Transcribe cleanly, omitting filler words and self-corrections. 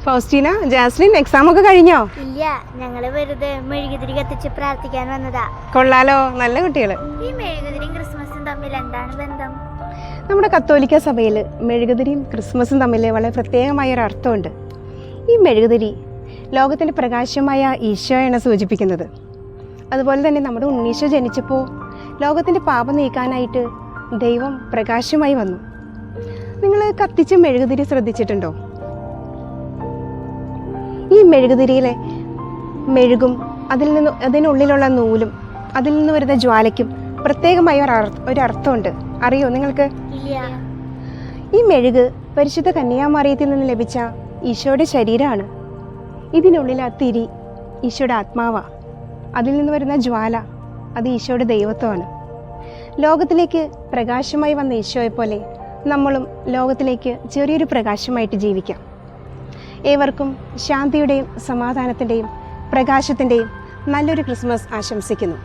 Faustina, Jaslin, exam ഒക്കെ കഴിഞ്ഞോ? ഇല്ല, ഞങ്ങള് വെറുതെ മെഴുകുതിരി കത്തിച്ച് പ്രാർത്ഥിക്കാൻ വന്നതാ. കൊള്ളാലോ, നല്ല കുട്ടികള്. ഈ മെഴുകുതിരിയും ക്രിസ്മസും തമ്മിൽ എന്താണ് ബന്ധം? നമ്മുടെ കത്തോലിക്ക സഭയിൽ മെഴുകുതിരിയും ക്രിസ്മസും തമ്മിൽ വളരെ പ്രത്യേകമായ ഒരു അർത്ഥമുണ്ട്. ഈ മെഴുകുതിരി ലോകത്തിൻ്റെ പ്രകാശമായ ഈശോയാണ് സൂചിപ്പിക്കുന്നത്. അതുപോലെ തന്നെ നമ്മുടെ ഉണ്ണീശോ ജനിച്ചപ്പോൾ ലോകത്തിൻ്റെ പാപം നീക്കാനായിട്ട് ദൈവം പ്രകാശമായി വന്നു. നിങ്ങൾ കത്തിച്ച മെഴുകുതിരി ശ്രദ്ധിച്ചിട്ടുണ്ടോ? ഈ മെഴുകുതിരിയിലെ മെഴുകും അതിനുള്ളിലുള്ള നൂലും അതിൽ നിന്ന് വരുന്ന ജ്വാലയ്ക്കും പ്രത്യേകമായ ഒരു അർത്ഥമുണ്ട്. അറിയോ നിങ്ങൾക്ക്? ഈ മെഴുക് പരിശുദ്ധ കന്യാമറിയത്തിൽ നിന്ന് ലഭിച്ച ഈശോയുടെ ശരീരമാണ്. ഇതിനുള്ളിൽ ആ തിരി ഈശോയുടെ ആത്മാവാണ്. അതിൽ നിന്ന് വരുന്ന ജ്വാല അത് ഈശോയുടെ ദൈവത്വമാണ്. ലോകത്തിലേക്ക് പ്രകാശമായി വന്ന ഈശോയെ പോലെ നമ്മളും ലോകത്തിലേക്ക് ചെറിയൊരു പ്രകാശമായിട്ട് ജീവിക്കാം. ഏവർക്കും ശാന്തിയുടെയും സമാധാനത്തിൻ്റെയും പ്രകാശത്തിൻ്റെയും നല്ലൊരു ക്രിസ്മസ് ആശംസിക്കുന്നു.